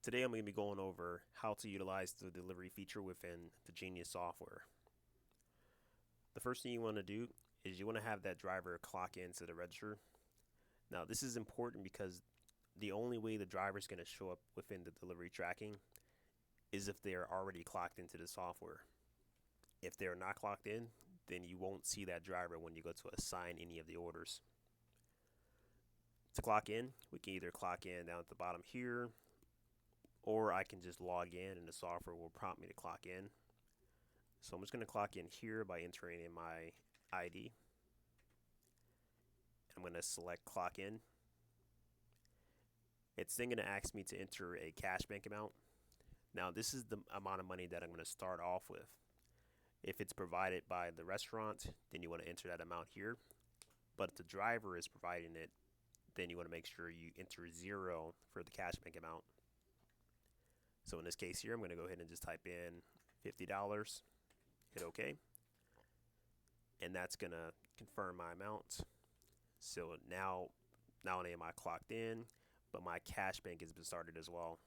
Today I'm going to be going over how to utilize the delivery feature within the Genius software. The first thing you want to do is you want to have that driver clock into the register. Now this is important because the only way the driver is going to show up within the delivery tracking is if they are already clocked into the software. If they're not clocked in, then you won't see that driver when you go to assign any of the orders. To clock in, we can either clock in down at the bottom here, or I can just log in and the software will prompt me to clock in. So I'm just going to clock in here by entering in my ID. I'm going to select clock in. It's then going to ask me to enter a cash bank amount. Now this is the amount of money that I'm going to start off with. If it's provided by the restaurant, then you want to enter that amount here. But if the driver is providing it, then you want to make sure you enter 0 for the cash bank amount. So in this case here, I'm going to go ahead and just type in $50, hit OK, and that's going to confirm my amount. So now not only am I clocked in, but my cash bank has been started as well.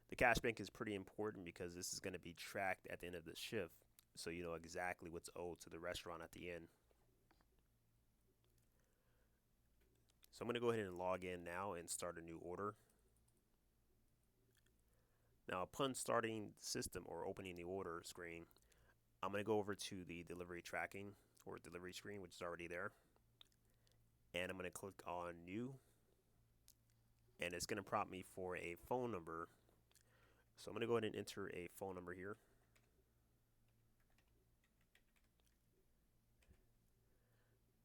The cash bank is pretty important because this is going to be tracked at the end of the shift, so you know exactly what's owed to the restaurant at the end. So I'm going to go ahead and log in now and start a new order. Now upon starting the system or opening the order screen, I'm going to go over to the delivery tracking or delivery screen, which is already there. And I'm going to click on new. And it's going to prompt me for a phone number. So I'm going to go ahead and enter a phone number here.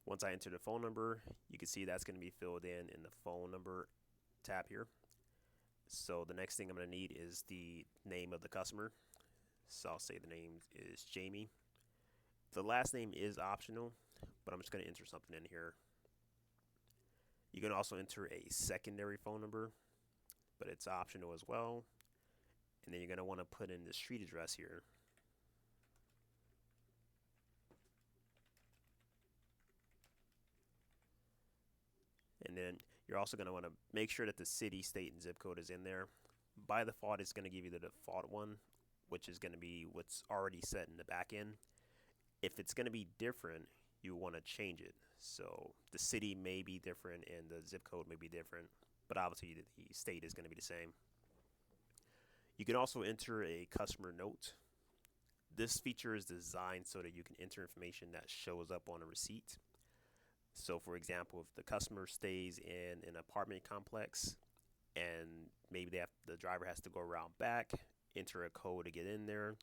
Once I enter the phone number, you can see that's going to be filled in the phone number tab here. So the next thing I'm going to need is the name of the customer. So I'll say the name is Jamie. The last name is optional, but I'm just going to enter something in here. You can also enter a secondary phone number, but it's optional as well. And then you're going to want to put in the street address here. And then you're also going to want to make sure that the city, state, and zip code is in there. By default, it's going to give you the default one, which is going to be what's already set in the back end. If it's going to be different, you want to change it. So the city may be different and the zip code may be different, but obviously the state is going to be the same. You can also enter a customer note. This feature is designed so that you can enter information that shows up on a receipt. So for example, if the customer stays in an apartment complex and maybe the driver has to go around back, enter a code to get in there,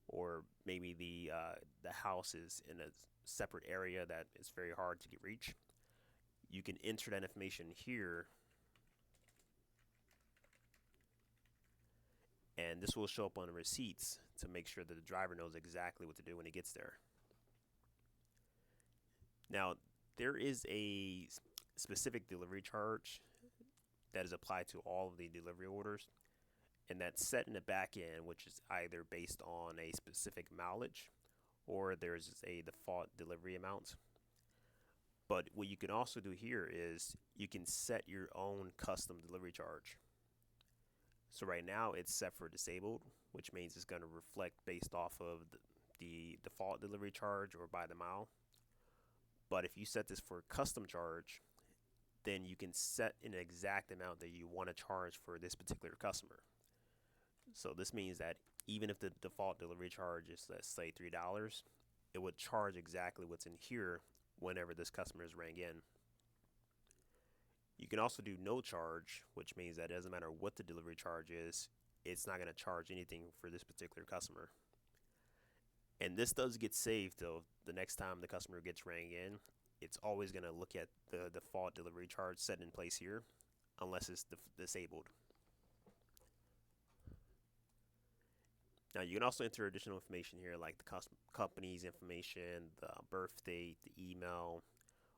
or maybe the house is in a separate area that is very hard to get reach, you can enter that information here, and this will show up on the receipts to make sure that the driver knows exactly what to do when he gets there. Now, there is a specific delivery charge that is applied to all of the delivery orders, and that's set in the back end, which is either based on a specific mileage or there's a default delivery amount. But what you can also do here is you can set your own custom delivery charge. So right now it's set for disabled, which means it's going to reflect based off of the default delivery charge or by the mile. But if you set this for custom charge, then you can set an exact amount that you want to charge for this particular customer. So this means that even if the default delivery charge is, let's say, $3, it would charge exactly what's in here whenever this customer is rang in. You can also do no charge, which means that it doesn't matter what the delivery charge is, it's not going to charge anything for this particular customer. And this does get saved, though. The next time the customer gets rang in, it's always going to look at the default delivery charge set in place here, unless it's disabled. Now you can also enter additional information here like the company's information, the birth date, the email,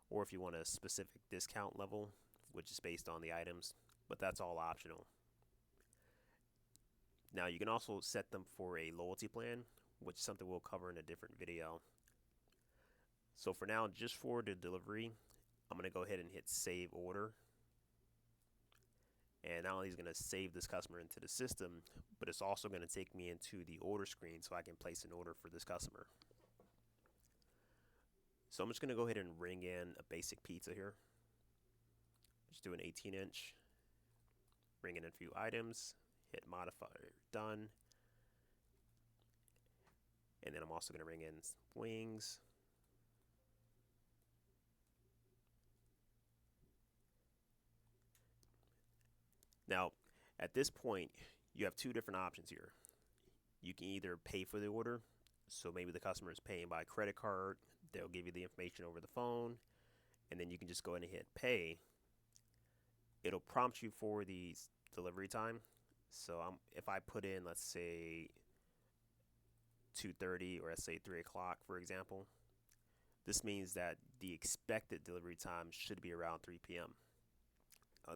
or if you want a specific discount level, which is based on the items, but that's all optional. Now you can also set them for a loyalty plan, which is something we'll cover in a different video. So for now, just for the delivery, I'm going to go ahead and hit save order. And And not only is it going to save this customer into the system, but it's also going to take me into the order screen so I can place an order for this customer. So I'm just going to go ahead and ring in a basic pizza here. Just do an 18-inch. Ring in a few items. Hit modify, done. And then I'm also going to ring in wings. Now, at this point, you have two different options here. You can either pay for the order, so maybe the customer is paying by credit card, they'll give you the information over the phone, and then you can just go ahead and hit pay. It'll prompt you for the delivery time. So if I put in, let's say 2:30 or let's say 3 o'clock, for example, this means that the expected delivery time should be around 3 p.m.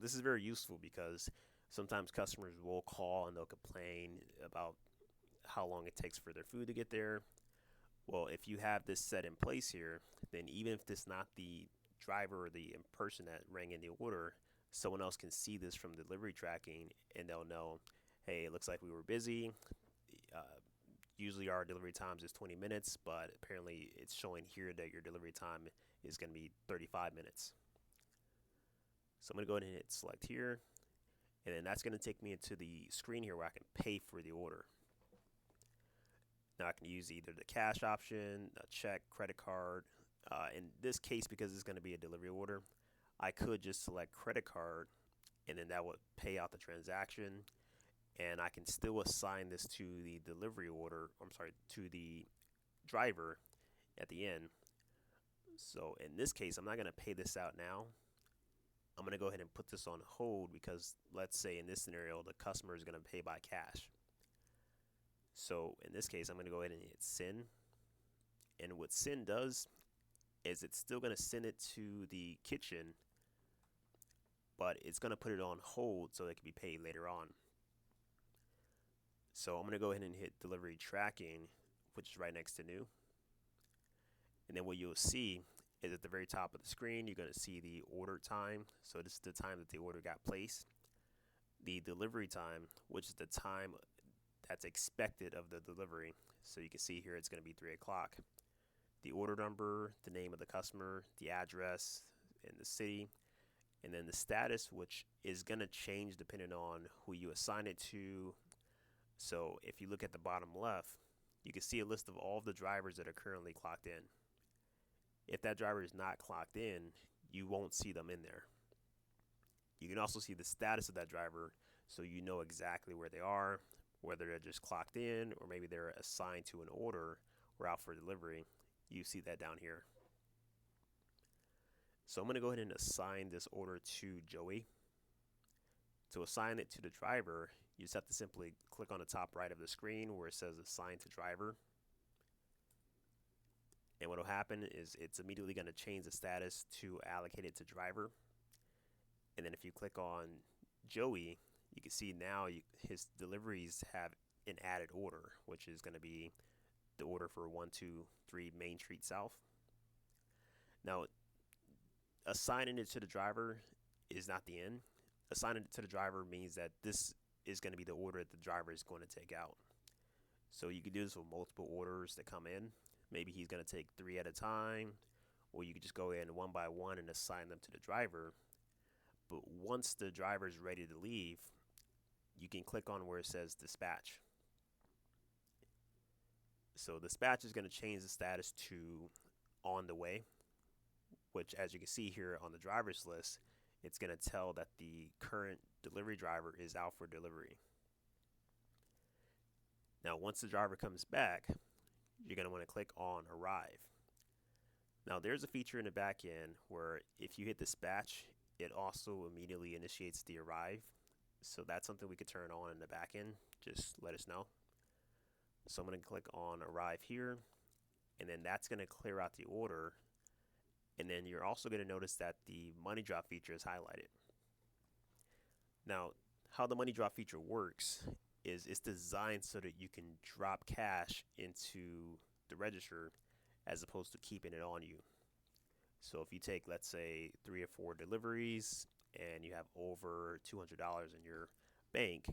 This is very useful because sometimes customers will call and they'll complain about how long it takes for their food to get there. Well, if you have this set in place here, then even if this is not the driver or the person that rang in the order, someone else can see this from delivery tracking and they'll know, hey, it looks like we were busy. Usually our delivery times is 20 minutes, but apparently it's showing here that your delivery time is going to be 35 minutes. So I'm going to go ahead and hit select here, and then that's going to take me into the screen here where I can pay for the order. Now I can use either the cash option, a check, credit card. In this case, because it's going to be a delivery order, I could just select credit card, and then that would pay out the transaction, and I can still assign this to the delivery order, to the driver at the end. So in this case, I'm not going to pay this out now. I'm going to go ahead and put this on hold because let's say in this scenario, the customer is going to pay by cash. So in this case, I'm going to go ahead and hit send. And what send does is it's still going to send it to the kitchen, but it's going to put it on hold so it can be paid later on. So I'm going to go ahead and hit delivery tracking, which is right next to new. And then what you'll see is at the very top of the screen, you're going to see the order time. So this is the time that the order got placed. The delivery time, which is the time that's expected of the delivery. So you can see here it's going to be 3 o'clock. The order number, the name of the customer, the address, and the city, and then the status, which is going to change depending on who you assign it to. So if you look at the bottom left, you can see a list of all the drivers that are currently clocked in. If that driver is not clocked in, you won't see them in there. You can also see the status of that driver so you know exactly where they are, whether they're just clocked in or maybe they're assigned to an order or out for delivery. You see that down here. So I'm going to go ahead and assign this order to Joey. To assign it to the driver, you just have to simply click on the top right of the screen where it says assign to driver. And what will happen is it's immediately going to change the status to allocated to driver. And then if you click on Joey, you can see now his deliveries have an added order, which is going to be the order for 123 Main Street South. Now, assigning it to the driver is not the end. Assigning it to the driver means that this is going to be the order that the driver is going to take out. So you can do this with multiple orders that come in. Maybe he's going to take 3 at a time, or you could just go in one by one and assign them to the driver. But once the driver is ready to leave, you can click on where it says dispatch. So dispatch is going to change the status to on the way, which as you can see here on the driver's list, it's going to tell that the current delivery driver is out for delivery. Now, once the driver comes back, you're going to want to click on arrive. Now, there's a feature in the back end where if you hit dispatch, it also immediately initiates the arrive. So that's something we could turn on in the back end. Just let us know. So I'm going to click on arrive here, and then that's going to clear out the order. And then you're also going to notice that the money drop feature is highlighted. Now, how the money drop feature works is it's designed so that you can drop cash into the register as opposed to keeping it on you. So if you take, let's say, 3 or 4 deliveries and you have over $200 in your bank,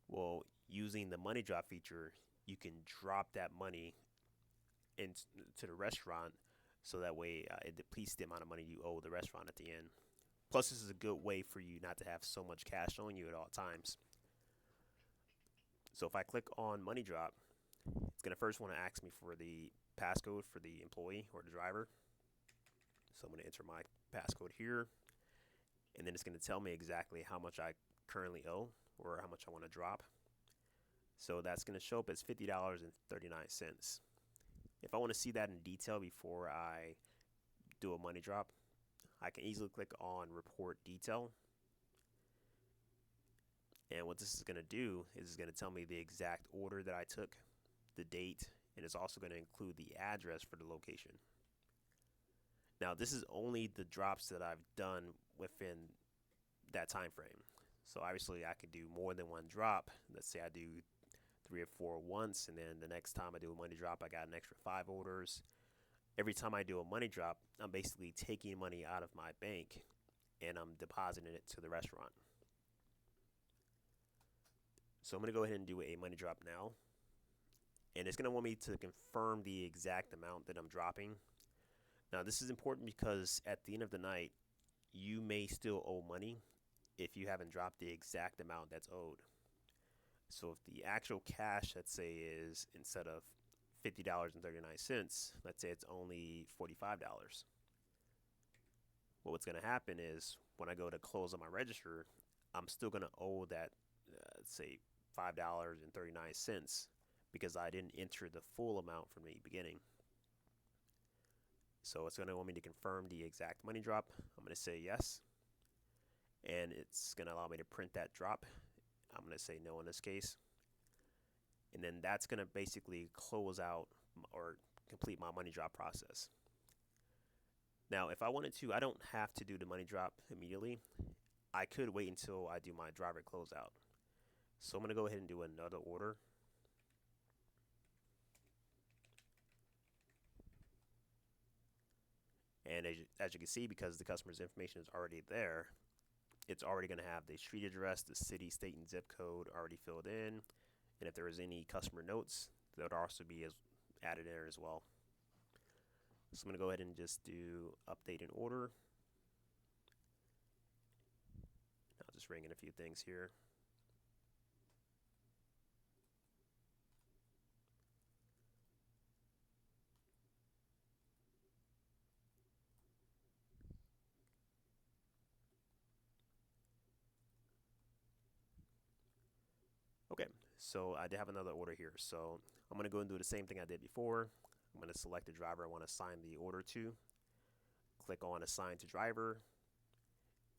well, using the money drop feature, you can drop that money into the restaurant so that way it depletes the amount of money you owe the restaurant at the end. Plus, this is a good way for you not to have so much cash on you at all times. So if I click on money drop, it's going to first want to ask me for the passcode for the employee or the driver. So I'm going to enter my passcode here, and then it's going to tell me exactly how much I currently owe or how much I want to drop. So that's going to show up as $50.39. If I want to see that in detail before I do a money drop, I can easily click on report detail. And what this is going to do is it's going to tell me the exact order that I took, the date, and it's also going to include the address for the location. Now, this is only the drops that I've done within that time frame. So obviously I could do more than one drop. Let's say I do 3 or 4 once, and then the next time I do a money drop, I got an extra 5 orders. Every time I do a money drop, I'm basically taking money out of my bank and I'm depositing it to the restaurant. So I'm going to go ahead and do a money drop now. And it's going to want me to confirm the exact amount that I'm dropping. Now, this is important because at the end of the night, you may still owe money if you haven't dropped the exact amount that's owed. So if the actual cash, let's say, is instead of $50.39, let's say it's only $45. Well, what's going to happen is when I go to close on my register, I'm still going to owe that, say, $5.39 because I didn't enter the full amount from the beginning. So it's going to want me to confirm the exact money drop. I'm going to say yes. And it's going to allow me to print that drop. I'm going to say no in this case. And then that's going to basically close out or complete my money drop process. Now, if I wanted to, I don't have to do the money drop immediately. I could wait until I do my driver closeout. So I'm going to go ahead and do another order. And as you can see, because the customer's information is already there, it's already going to have the street address, the city, state, and zip code already filled in. And if there is any customer notes, that would also be added in there as well. So I'm going to go ahead and just do update an order. I'll just ring in a few things here. Okay, so I did have another order here. So I'm going to go and do the same thing I did before. I'm going to select the driver I want to assign the order to. Click on assign to driver.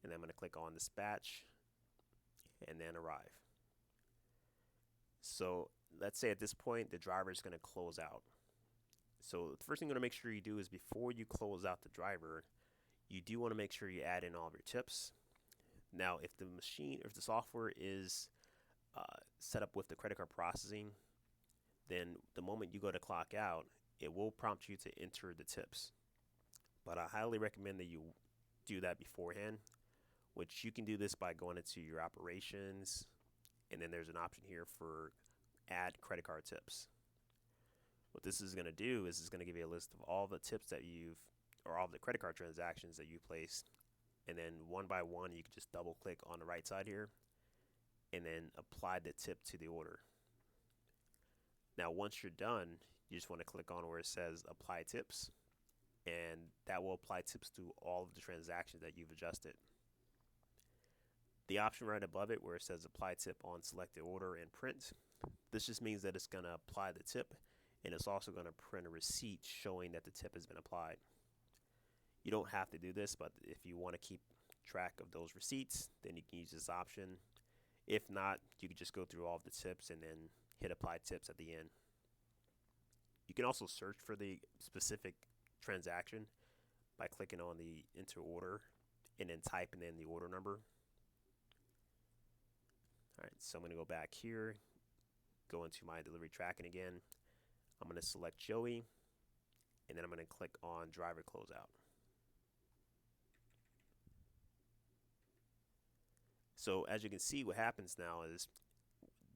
And then I'm going to click on dispatch and then arrive. So let's say at this point the driver is going to close out. So the first thing you're going to make sure you do is before you close out the driver, you do want to make sure you add in all of your tips. Now, if the machine, if the software is set up with the credit card processing, then the moment you go to clock out, it will prompt you to enter the tips. But I highly recommend that you do that beforehand, which you can do this by going into your operations, and then there's an option here for add credit card tips. What this is going to do is it's going to give you a list of all the tips that you've, or all the credit card transactions that you placed, and then one by one you can just double click on the right side here and then apply the tip to the order. Now once you're done, you just want to click on where it says apply tips, and that will apply tips to all of the transactions that you've adjusted. The option right above it where it says apply tip on selected order and print, this just means that it's going to apply the tip, and it's also going to print a receipt showing that the tip has been applied. You don't have to do this, but if you want to keep track of those receipts, then you can use this option. If not, you can just go through all of the tips and then hit apply tips at the end. You can also search for the specific transaction by clicking on the enter order and then typing in the order number. Alright, so I'm going to go back here, go into my delivery tracking again. I'm going to select Joey, and then I'm going to click on driver closeout. So as you can see, what happens now is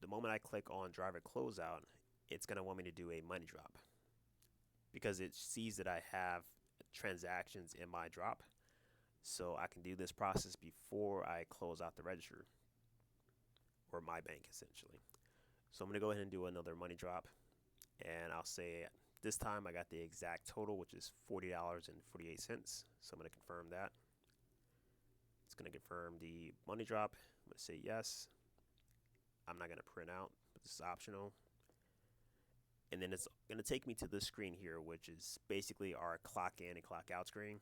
the moment I click on driver closeout, it's going to want me to do a money drop because it sees that I have transactions in my drop. So I can do this process before I close out the register, or my bank essentially. So I'm going to go ahead and do another money drop, and I'll say this time I got the exact total, which is $40.48. So I'm going to confirm that. It's going to confirm the money drop. I'm going to say yes. I'm not going to print out, but this is optional. And then it's going to take me to this screen here, which is basically our clock in and clock out screen.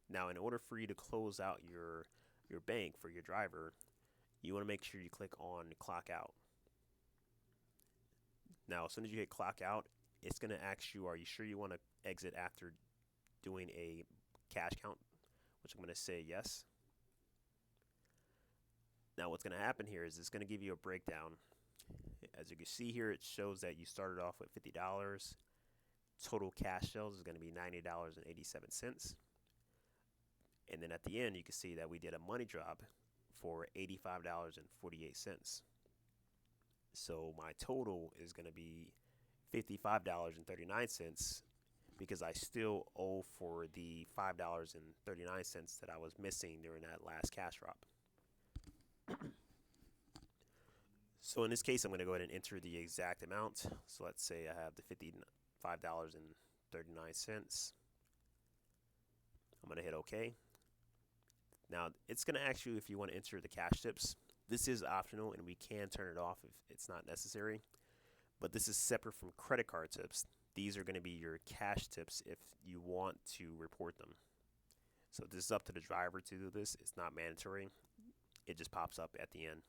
Now, in order for you to close out your bank for your driver, you want to make sure you click on clock out. Now, as soon as you hit clock out, it's going to ask you, are you sure you want to exit after doing a cash count, which I'm going to say yes. Now, what's going to happen here is it's going to give you a breakdown. As you can see here, it shows that you started off with $50. Total cash sales is going to be $90.87. And then at the end, you can see that we did a money drop for $85.48. So my total is going to be $55.39 because I still owe for the $5.39 that I was missing during that last cash drop. So in this case, I'm going to go ahead and enter the exact amount. So let's say I have the $55.39. I'm going to hit OK. Now, it's going to ask you if you want to enter the cash tips. This is optional, and we can turn it off if it's not necessary. But this is separate from credit card tips. These are going to be your cash tips if you want to report them. So this is up to the driver to do this. It's not mandatory. It just pops up at the end.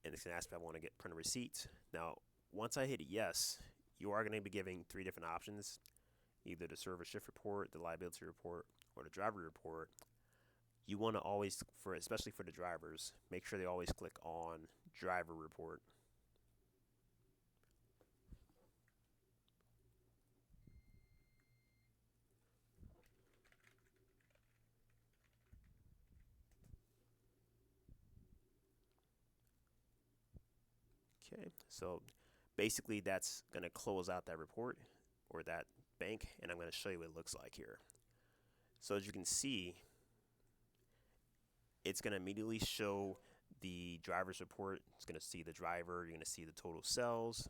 And it's going to ask if I want to print a receipt. Now, once I hit yes, you are going to be giving 3 different options, either the service shift report, the liability report, or the driver report. You want to always, especially for the drivers, make sure they always click on driver report. Okay, so basically that's going to close out that report or that bank, and I'm going to show you what it looks like here. So as you can see, it's going to immediately show the driver's report. It's going to see the driver. You're going to see the total sales,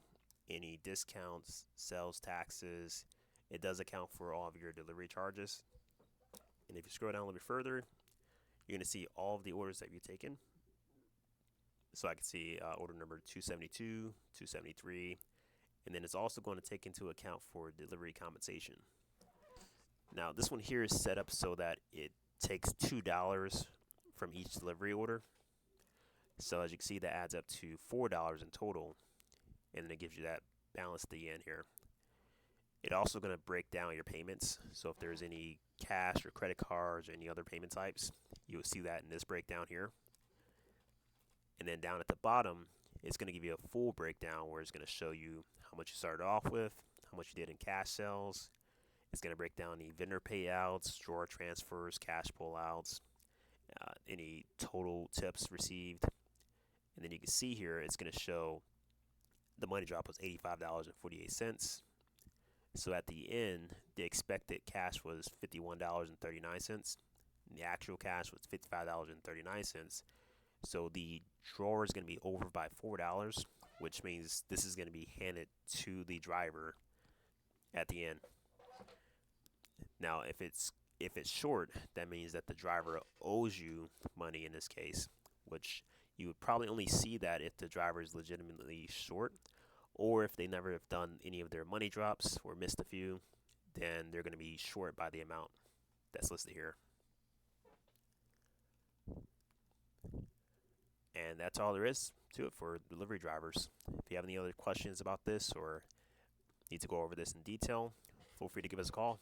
any discounts, sales taxes. It does account for all of your delivery charges. And if you scroll down a little bit further, you're going to see all of the orders that you've taken. So I can see order number 272, 273, and then it's also going to take into account for delivery compensation. Now this one here is set up so that it takes $2 from each delivery order. So as you can see, that adds up to $4 in total, and then it gives you that balance at the end here. It's also going to break down your payments. So if there's any cash or credit cards or any other payment types, you will see that in this breakdown here. And then down at the bottom, it's going to give you a full breakdown where it's going to show you how much you started off with, how much you did in cash sales. It's going to break down the vendor payouts, drawer transfers, cash pullouts, any total tips received. And then you can see here, it's going to show the money drop was $85.48. So at the end, the expected cash was $51.39. And the actual cash was $55.39. So the drawer is going to be over by $4, which means this is going to be handed to the driver at the end. Now, if it's short, that means that the driver owes you money in this case, which you would probably only see that if the driver is legitimately short, or if they never have done any of their money drops or missed a few, then they're going to be short by the amount that's listed here. And that's all there is to it for delivery drivers. If you have any other questions about this or need to go over this in detail, feel free to give us a call.